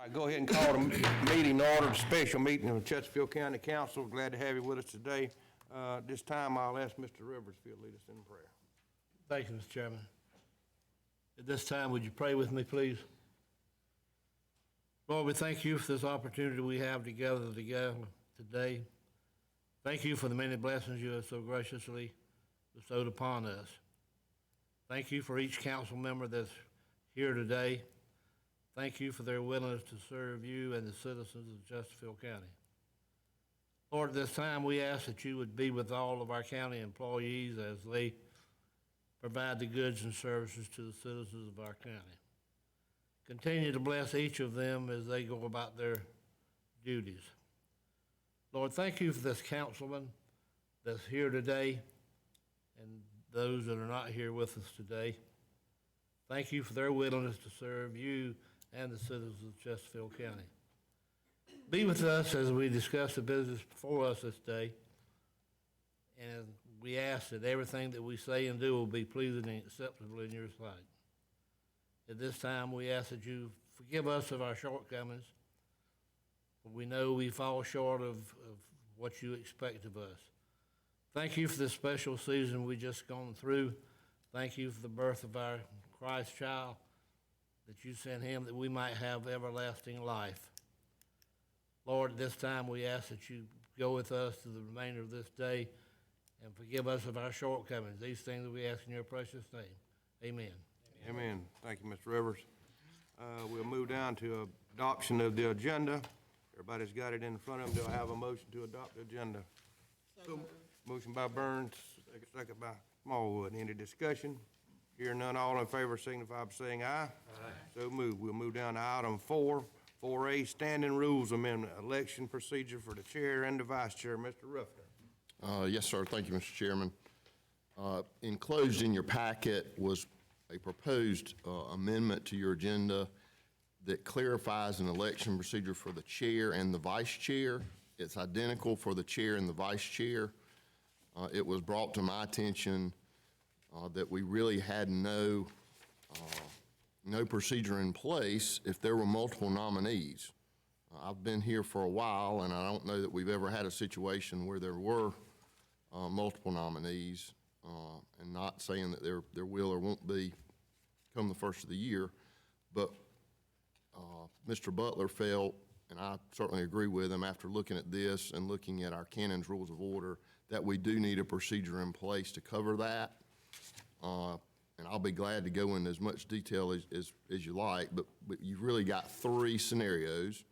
All right, go ahead and call the meeting to order, the special meeting of the Chesterfield County Council. Glad to have you with us today. This time, I'll ask Mr. Rivers if he'll lead us in prayer. Thank you, Mr. Chairman. At this time, would you pray with me, please? Lord, we thank you for this opportunity we have together today. Thank you for the many blessings you have so graciously bestowed upon us. Thank you for each council member that's here today. Thank you for their willingness to serve you and the citizens of Chesterfield County. Lord, at this time, we ask that you would be with all of our county employees as they provide the goods and services to the citizens of our county. Continue to bless each of them as they go about their duties. Lord, thank you for this councilman that's here today and those that are not here with us today. Thank you for their willingness to serve you and the citizens of Chesterfield County. Be with us as we discuss the business before us this day, and we ask that everything that we say and do will be pleasing and acceptable in your sight. At this time, we ask that you forgive us of our shortcomings. We know we fall short of what you expect of us. Thank you for this special season we just gone through. Thank you for the birth of our Christ child, that you sent him that we might have everlasting life. Lord, at this time we ask that you go with us to the remainder of this day and forgive us of our shortcomings. These things we ask in your precious name. Amen. Amen. Thank you, Mr. Rivers. We'll move down to adoption of the agenda. Everybody's got it in front of them. Do I have a motion to adopt the agenda? Motion by Burns, second by Smallwood. Any discussion? Hearing none, all in favor signify by saying aye. Aye. So moved. We'll move down to item 4A, Standing Rules Amendment, Election Procedure for the Chair and the Vice Chair. Mr. Ruffner. Yes, sir. Thank you, Mr. Chairman. Enclosed in your packet was a proposed amendment to your agenda that clarifies an election procedure for the chair and the vice chair. It's identical for the chair and the vice chair. It was brought to my attention that we really had no procedure in place if there were multiple nominees. I've been here for a while, and I don't know that we've ever had a situation where there were multiple nominees, and not saying that there will or won't be come the first of the year, but Mr. Butler felt, and I certainly agree with him after looking at this and looking at our canons rules of order, that we do need a procedure in place to cover that. And I'll be glad to go into as much detail as you like, but you've really got three scenarios.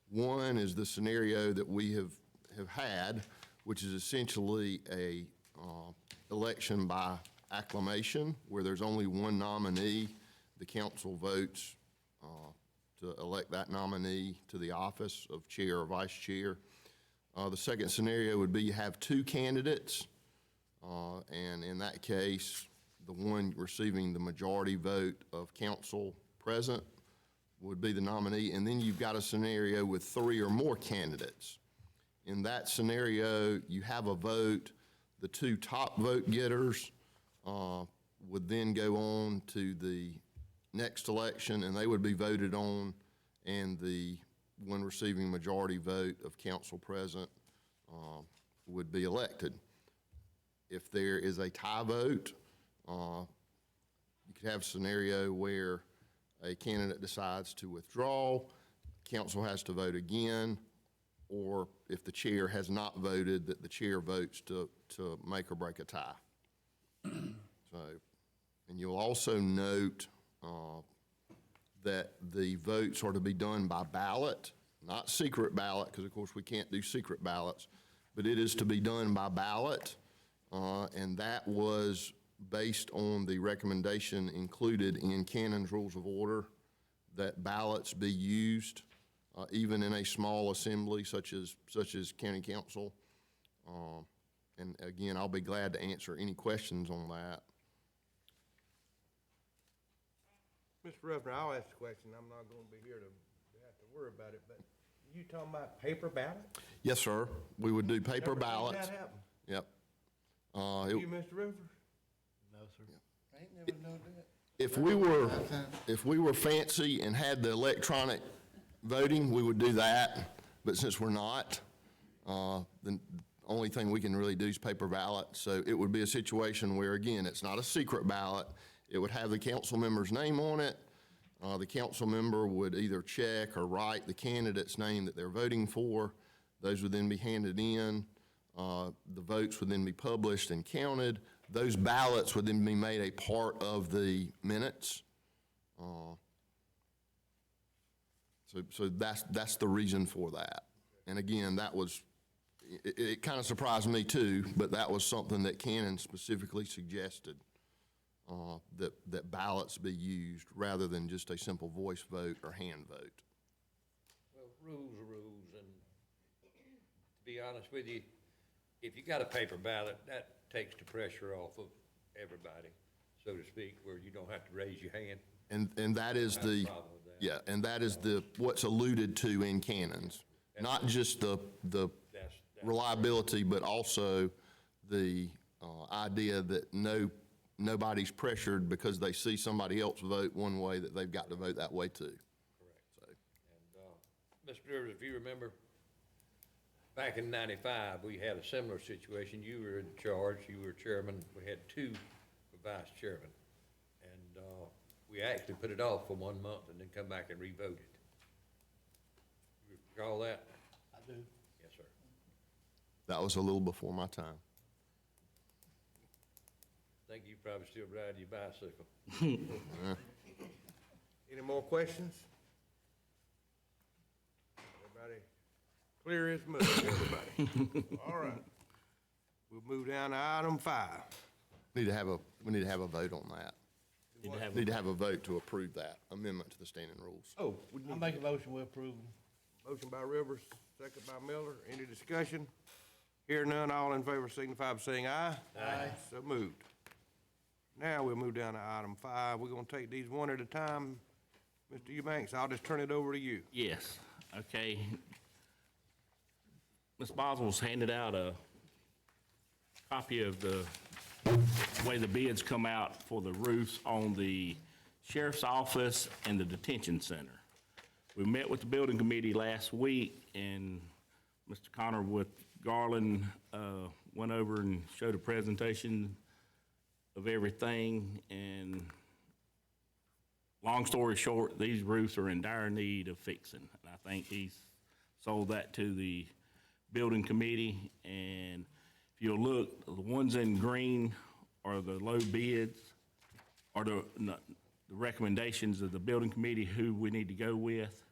One is the scenario that we have had, which is essentially a election by acclamation, where there's only one nominee. The council votes to elect that nominee to the office of chair or vice chair. The second scenario would be you have two candidates, and in that case, the one receiving the majority vote of council present would be the nominee, and then you've got a scenario with three or more candidates. In that scenario, you have a vote. The two top vote getters would then go on to the next election, and they would be voted on, and the one receiving majority vote of council present would be elected. If there is a tie vote, you could have a scenario where a candidate decides to withdraw, council has to vote again, or if the chair has not voted, that the chair votes to make or break a tie. So, and you'll also note that the votes are to be done by ballot, not secret ballot, because of course we can't do secret ballots, but it is to be done by ballot, and that was based on the recommendation included in Canon's Rules of Order that ballots be used even in a small assembly such as county council. And again, I'll be glad to answer any questions on that. Mr. Ruffner, I'll ask the question. I'm not going to be here to have to worry about it, but you talking about paper ballot? Yes, sir. We would do paper ballots. That happen? Yep. You, Mr. Rivers? No, sir. I ain't never known that. If we were fancy and had the electronic voting, we would do that, but since we're not, the only thing we can really do is paper ballot. So it would be a situation where, again, it's not a secret ballot. It would have the council member's name on it. The council member would either check or write the candidate's name that they're voting for. Those would then be handed in. The votes would then be published and counted. Those ballots would then be made a part of the minutes. So that's the reason for that. And again, that was, it kind of surprised me too, but that was something that Cannon specifically suggested, that ballots be used rather than just a simple voice vote or hand vote. Well, rules are rules, and to be honest with you, if you got a paper ballot, that takes the pressure off of everybody, so to speak, where you don't have to raise your hand. And that is I have a the, problem with that. yeah, and that is what's alluded to in Cannons. Not just the That's reliability, but also the idea that nobody's pressured because they see somebody else vote one way, that they've got to vote that way too. correct. And, Mr. Rivers, if you remember, back in '95, we had a similar situation. You were in charge, you were chairman, we had two for vice chairman. And, we actually put it off for 1 month and then come back and re-vote it. You recall that? I do. Yes, sir. That was a little before my time. Think you probably still ride your bicycle. Any more questions? Everybody clear as mud, everybody? All right. We'll move down to item 5. We need to have a vote on that. Need to have a vote to approve that amendment to the standing rules. Oh, we I need make a motion, we approve them. motion by Rivers, second by Miller. Any discussion? Hear none, all in favor signify by saying aye. Aye. So moved. Now we'll move down to item 5. We're gonna take these one at a time. Mr. Eubanks, I'll just turn it over to you. Yes, okay. Ms. Boswell's handed out a copy of the way the bids come out for the roofs on the sheriff's office and the detention center. We met with the building committee last week, and Mr. Connor with Garland went over and showed a presentation of everything, and long story short, these roofs are in dire need of fixing. And I think he's sold that to the building committee, and if you'll look, the ones in green are the low bids, or the recommendations of the building committee who we need to go with.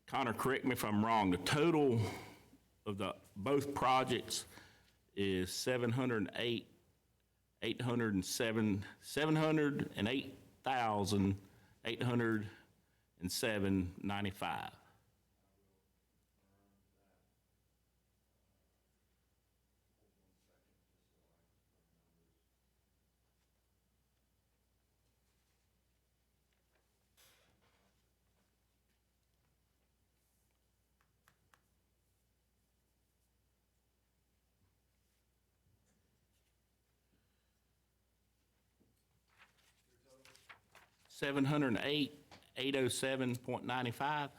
Connor, correct me if I'm wrong, the total of both projects is $708,807.95. $708,807.95.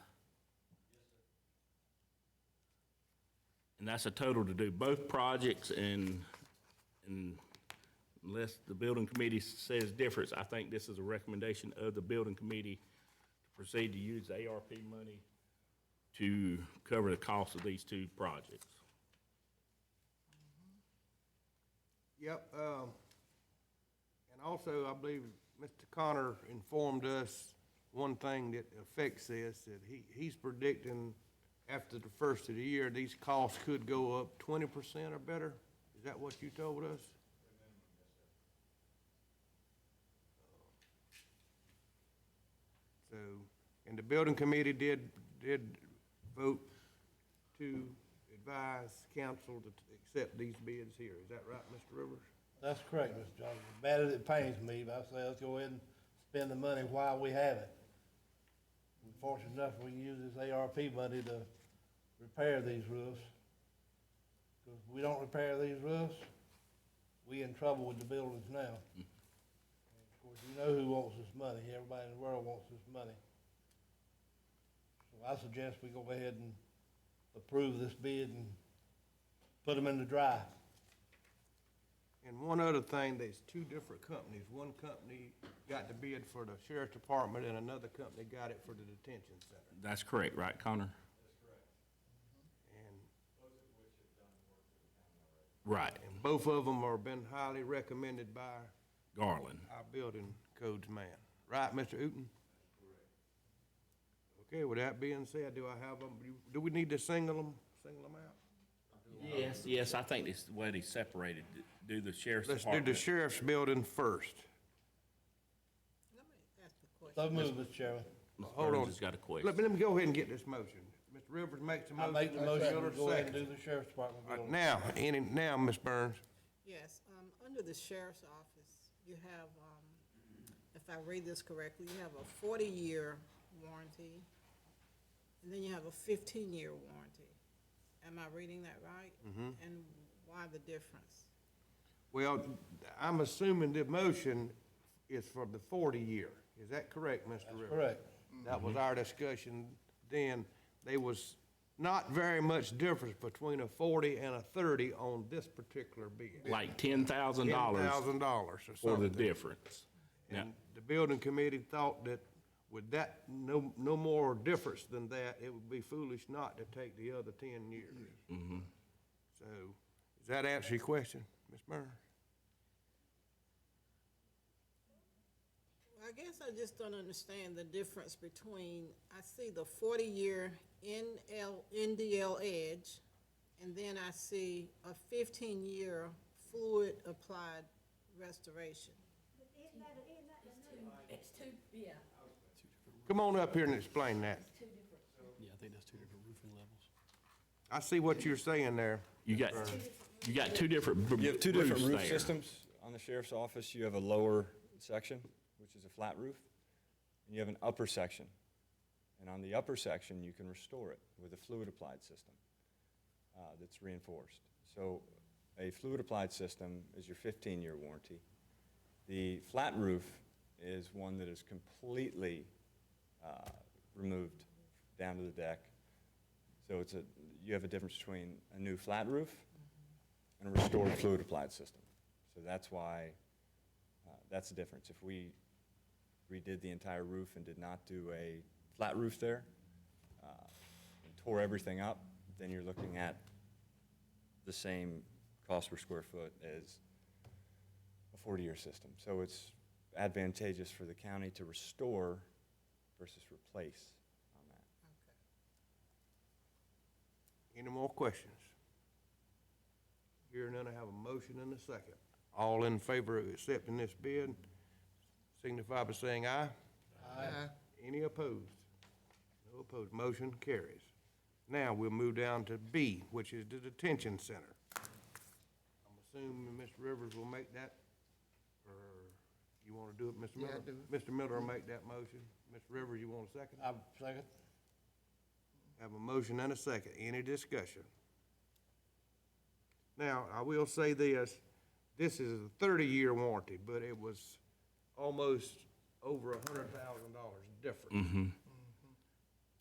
And that's a total to do both projects, and unless the building committee says difference, I think this is a recommendation of the building committee to proceed to use the ARP money to cover the cost of these two projects. Yep, and also, I believe Mr. Connor informed us one thing that affects this, that he's predicting after the first of the year, these costs could go up 20% or better? Is that what you told us? So, and the building committee did vote to advise council to accept these bids here. Is that right, Mr. Rivers? That's correct, Mr. Johnson. As bad as it pains me, but I say let's go ahead and spend the money while we have it. We're fortunate enough we can use this ARP money to repair these roofs. Because if we don't repair these roofs, we in trouble with the buildings now. And of course, you know who wants this money. Everybody in the world wants this money. So So I suggest we go ahead and approve this bid and put them in the dry. And one other thing, there's two different companies. One company got the bid for the sheriff's department, and another company got it for the detention center. That's correct, right, Connor? And Right, both of them are been highly recommended by Garland. our building codes man. Right, Mr. Uten? Okay, with that being said, do I have them, do we need to single them out? Yes, I think this way they separated, do the sheriff's Let's do department. the sheriff's building first. Let me ask the question. So move, Mr. Chairman. Ms. Hold Burns on. has got a question. Let me go ahead and get this motion. Mr. Rivers makes a I motion. make the Mr. motion Miller to go ahead and do seconds. the sheriff's department All building. right, now, Ms. Burns, Yes, under the sheriff's office, you have, if I read this correctly, you have a 40-year warranty, and then you have a 15-year warranty. Am I reading that right? And why the difference? well, I'm assuming the motion is for the 40-year. Is that correct, Mr. Rivers? Correct. That was our discussion then. There was not very much difference between a 40 and a 30 on this particular bid. Like $10,000 $10,000 or for the something. difference. Yeah, And the building committee thought that with that, no more difference than that, it would be foolish not to take the other 10 years. So, does that answer your question, Ms. Burns? Well, I guess I just don't understand the difference between, I see the 40-year NDL Edge, and then I see a 15-year fluid applied restoration. It's two, yeah. Come on up here and explain that. Yeah, I think that's two different roofing levels. I see what you're saying there. you got two different You have two different roofs roof there. systems. On the sheriff's office, you have a lower section, which is a flat roof, and you have an upper section. And on the upper section, you can restore it with a fluid-applied system that's reinforced. So a fluid-applied system is your 15-year warranty. The flat roof is one that is completely removed down to the deck. So you have a difference between a new flat roof and a restored fluid-applied system. So that's why, that's the difference. If we redid the entire roof and did not do a flat roof there, and tore everything up, then you're looking at the same cost per square foot as a 40-year system. So it's advantageous for the county to restore versus replace on that. Any more questions? Hearing none, I have a motion and a second. All in favor of accepting this bid, signify by saying aye. Aye. Any opposed? No opposed. Motion carries. Now, we'll move down to B, which is the detention center. I'm assuming Mr. Rivers will make that, or you want to do it, Mr. Miller? I do. Mr. Miller will make that motion. Mr. Rivers, you want a second? I second. Have a motion and a second. Any discussion? Now, I will say this is a 30-year warranty, but it was almost over $100,000 difference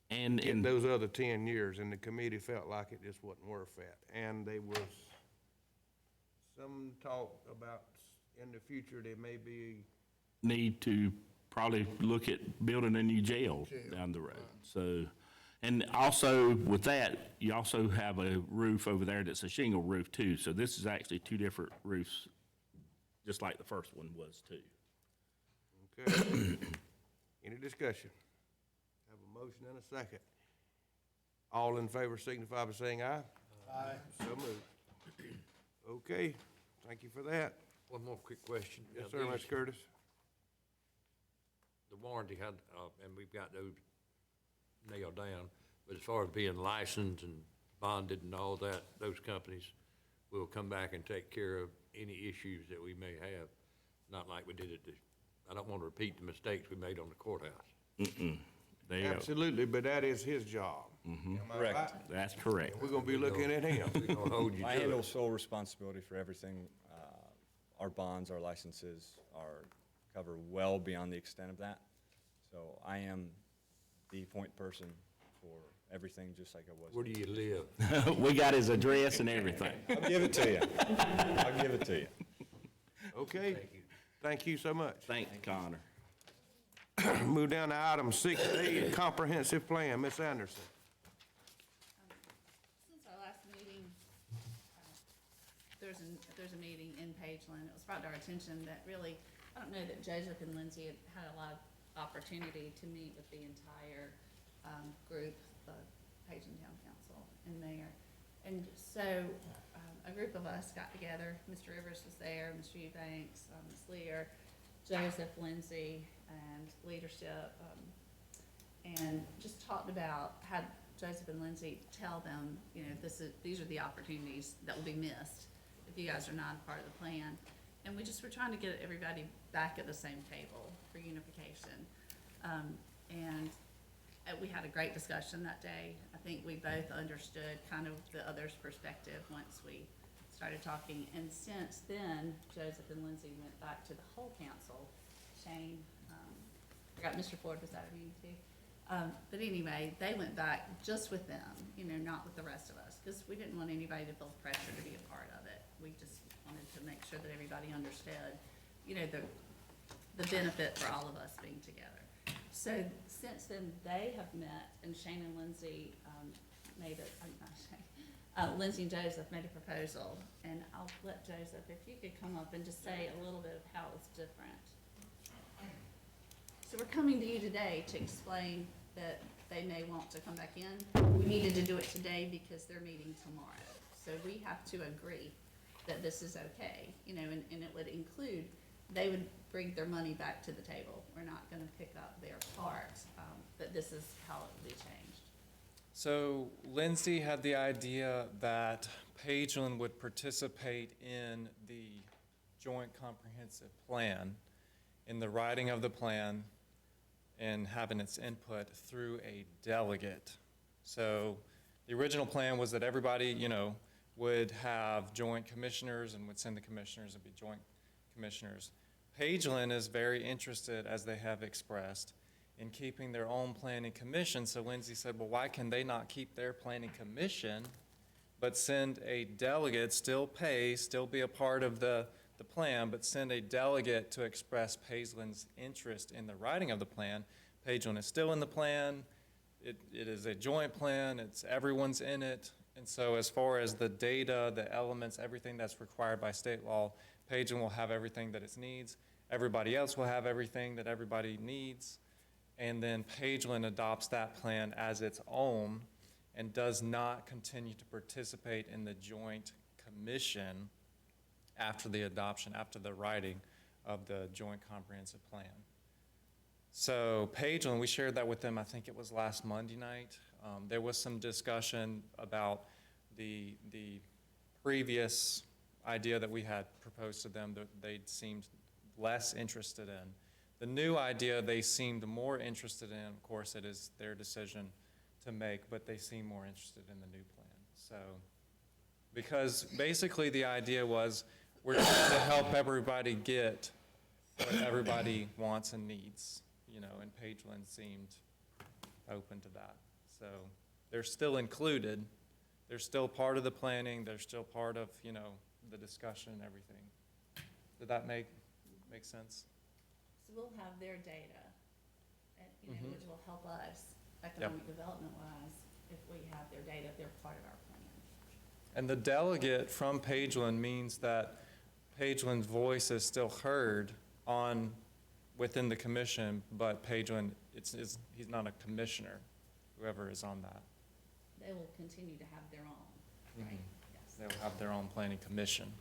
And in those other 10 years, and the committee felt like it just wasn't worth that. And there was some talk about in the future, there may be, need to probably look at building a new jail down the road. So, and also with that, you also have a roof over there that's a shingle roof too. So this is actually two different roofs, just like the first one was too. okay. Any discussion? Have a motion and a second. All in favor signify by saying aye. Aye. So moved. Okay, thank you for that. One more quick question. Yes, Now, sir, these- Mr. Curtis. The warranty had, and we've got those nailed down, but as far as being licensed and bonded and all that, those companies will come back and take care of any issues that we may have, not like we did at the, I don't want to repeat the mistakes we made on the courthouse. They are, Absolutely, but that is his job. Am I Correct. right? that's correct. We're gonna be looking at him. We're gonna hold you I to handle it. sole responsibility for everything. Our bonds, our licenses cover well beyond the extent of that. So I am the point person for everything, just like I was. Where do you live? We got his address and everything. I'll give it to you. I'll give it to you. Okay? Thank you so much. Thank you, Connor. Move down to item 6A, comprehensive plan. Ms. Anderson. Since our last meeting, there's a meeting in Pageland. It was brought to our attention that really, I don't know that Joseph and Lindsay had a lot of opportunity to meet with the entire group, the Pageland Town Council and mayor. And so a group of us got together. Mr. Rivers was there, Mr. Eubanks, Ms. Lear, Joseph, Lindsay, and leadership, and just talked about, had Joseph and Lindsay tell them, you know, these are the opportunities that will be missed if you guys are not a part of the plan. And we just were trying to get everybody back at the same table for unification. And we had a great discussion that day. I think we both understood kind of the other's perspective once we started talking. And since then, Joseph and Lindsay went back to the whole council. Shane, I forgot Mr. Ford was at a meeting too. But anyway, they went back just with them, you know, not with the rest of us, because we didn't want anybody to feel pressure to be a part of it. We just wanted to make sure that everybody understood, you know, the benefit for all of us being together. So since then, they have met, and Shane and Lindsay Lindsay and Joseph made a proposal, and I'll let Joseph, if you could come up and just say a little bit of how it's different. So we're coming to you today to explain that they may want to come back in. We needed to do it today because they're meeting tomorrow. So we have to agree that this is okay, you know, and it would include, they would bring their money back to the table. We're not gonna pick up their part, but this is how it will be changed. So Lindsay had the idea that Pageland would participate in the joint comprehensive plan, in the writing of the plan, and having its input through a delegate. So the original plan was that everybody, you know, would have joint commissioners and would send the commissioners and be joint commissioners. Pageland is very interested, as they have expressed, in keeping their own planning commission. So Lindsay said, well, why can they not keep their planning commission, but send a delegate, still pay, still be a part of the plan, but send a delegate to express Pageland's interest in the writing of the plan. Pageland is still in the plan. It is a joint plan. Everyone's in it. And so as far as the data, the elements, everything that's required by state law, Pageland will have everything that it needs. Everybody else will have everything that everybody needs. And then Pageland adopts that plan as its own and does not continue to participate in the joint commission after the adoption, after the writing of the joint comprehensive plan. So Pageland, we shared that with them, I think it was last Monday night. There was some discussion about the previous idea that we had proposed to them that they seemed less interested in. The new idea they seemed more interested in. Of course, it is their decision to make, but they seem more interested in the new plan. So, because basically the idea was we're trying to help everybody get what everybody wants and needs, you know, and Pageland seemed open to that. So they're still included. They're still part of the planning. They're still part of, you know, the discussion and everything. Did that make sense? So we'll have their data, and, you know, which will help us economic development-wise if we have their data, if they're part of our plan. And the delegate from Pageland means that Pageland's voice is still heard within the commission, but Pageland, he's not a commissioner, whoever is on that. They will continue to have their own, right? Yes. They will have their own planning commission.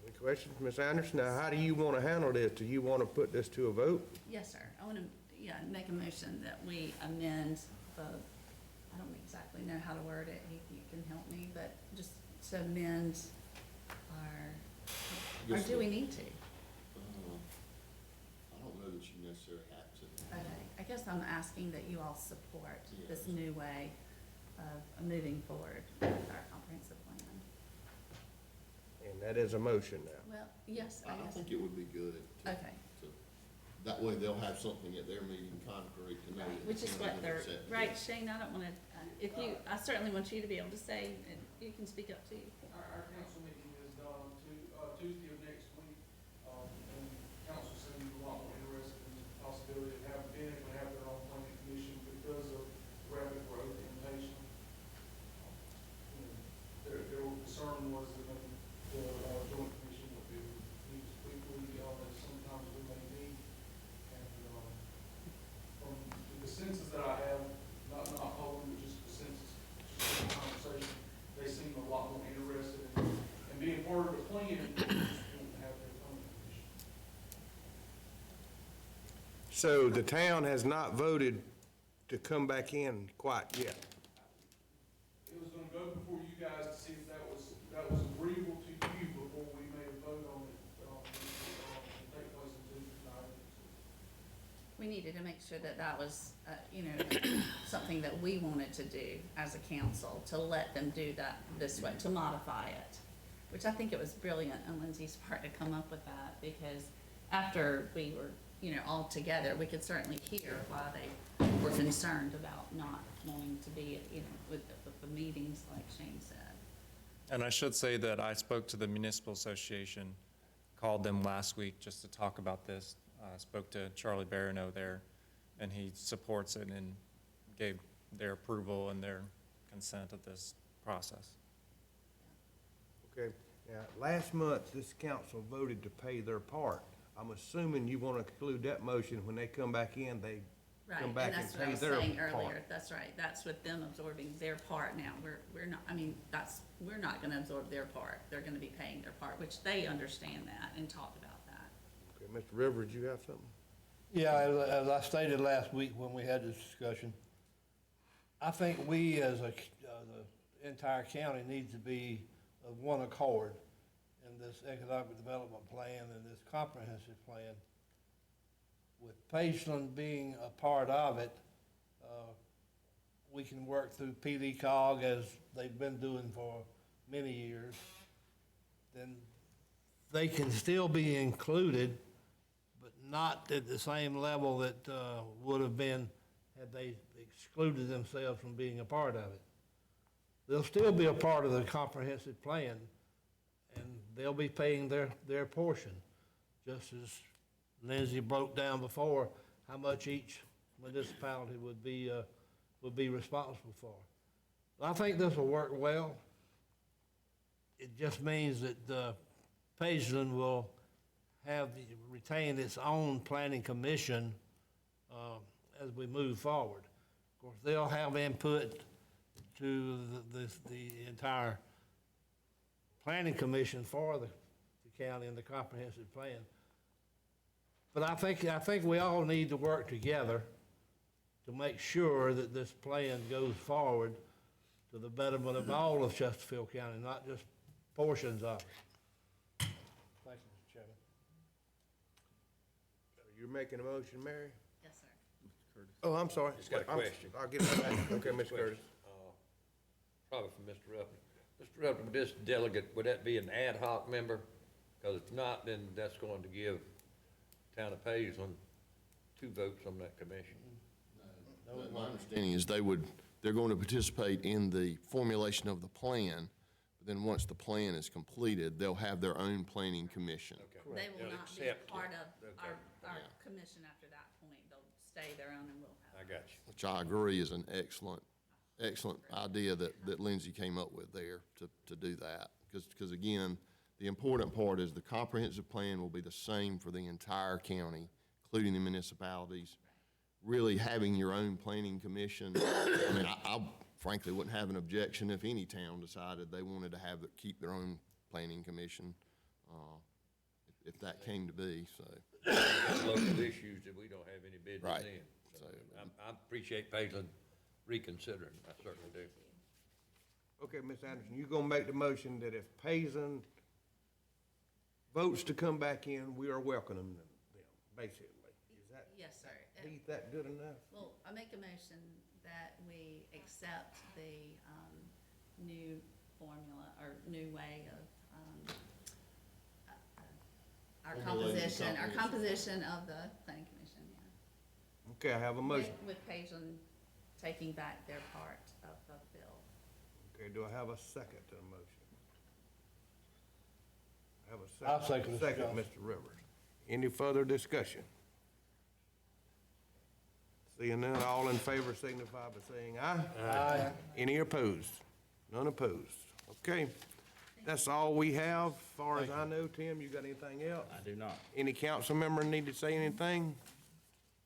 Any questions, Ms. Anderson? Now, how do you want to handle this? Do you want to put this to a vote? Yes, sir. I want to, make a motion that we amend I don't exactly know how to word it, you can help me, but just to amend or do we need to? I don't know that you necessarily have to. Okay, I guess I'm asking that you all support this new way of moving forward with our comprehensive plan. And that is a motion now. Well, yes, I I guess. think it would be good Okay. to That way they'll have something at their meeting concrete to know. Right, that which is it's what been they're, accepted. right, Shane, I don't wanna, if you, I certainly want you to be able to say, and you can speak up too. Our council meeting is Tuesday of next week, and council seems a lot more interested in the possibility of being able to have their own planning commission because of rapid growth in Payson. Their concern was that maybe the joint commission would be used quickly, as sometimes we may need. And from the census that I have, not polling, but just the census, just the conversation, they seem a lot more interested in being part of the plan, and just want to have their own commission. So the town has not voted to come back in quite yet. It was gonna go before you guys to see if that was agreeable to you before we made a vote on it, to take place in Tuesday night. We needed to make sure that that was, something that we wanted to do as a council, to let them do that this way, to modify it. Which I think it was brilliant on Lindsay's part to come up with that, because after we were, all together, we could certainly hear why they were concerned about not wanting to be, with the meetings, like Shane said. And I should say that I spoke to the Municipal Association, called them last week just to talk about this. I spoke to Charlie Barano there, and he supports it and gave their approval and their consent of this process. Okay, now, last month, this council voted to pay their part. I'm assuming you want to include that motion when they come back in, they Right, come and back and that's what I pay was their saying earlier, part. that's right, that's with them absorbing their part now, we're not, we're not gonna absorb their part, they're gonna be paying their part, which they understand that and talked about that. Okay, Mr. Rivers, you have something? Yeah, as I stated last week when we had this discussion, I think we as the entire county needs to be of one accord in this economic development plan and this comprehensive plan. With Pageland being a part of it, we can work through PD-COG as they've been doing for many years. Then they can still be included, but not at the same level that would have been had they excluded themselves from being a part of it. They'll still be a part of the comprehensive plan, and they'll be paying their portion, just as Lindsay broke down before how much each municipality would be responsible for. I think this will work well. It just means that Pageland will retain its own planning commission as we move forward. Of course, they'll have input to the entire planning commission for the county and the comprehensive plan. But I think we all need to work together to make sure that this plan goes forward to the betterment of all of Chesterfield County, not just portions of it. Thank you, Mr. Chairman. You're making a motion, Mary? Yes, sir. Oh, I'm sorry. Just got a question. I'll get it back. Okay, Mr. Curtis. Probably from Mr. Ruffin. Mr. Ruffin, this delegate, would that be an ad hoc member? Because if not, then that's going to give Town of Pageland 2 votes on that commission. My understanding is they're going to participate in the formulation of the plan, but then once the plan is completed, they'll have their own planning commission. Okay. They will They'll not be accept it. part of Okay. our commission after that point, they'll stay their own and we'll I have. got you. Which I agree is an excellent idea that Lindsay came up with there to do that. Because again, the important part is the comprehensive plan will be the same for the entire county, including the municipalities. Really having your own planning commission, I mean, I frankly wouldn't have an objection if any town decided they wanted to keep their own planning commission, if that came to be, so. Local issues that we don't have any business Right. in. So So- I appreciate Pageland reconsidering, I certainly do. Okay, Ms. Anderson, you gonna make the motion that if Payson votes to come back in, we are welcoming them, basically. Is that, Yes, sir. is that good enough? Well, I make a motion that we accept the new formula or new way of our Formulating composition comprehensive. of the planning commission. Okay, I have a motion. With Pageland taking back their part of the bill. Okay, do I have a second to the motion? I have a second. I'll second, Mr. Second, Johnson. Mr. Rivers. Any further discussion? Seeing none, all in favor signify by saying aye. Aye. Any opposed? None opposed. Okay, that's all we have, as far as I know. Tim, you got anything else? I do not. Any council member need to say anything?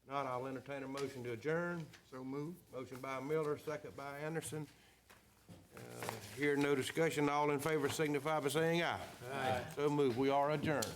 Not, I'll entertain a motion to adjourn. So moved. Motion by Miller, second by Anderson. Here, no discussion. All in favor signify by saying aye. Aye. So moved. We are adjourned.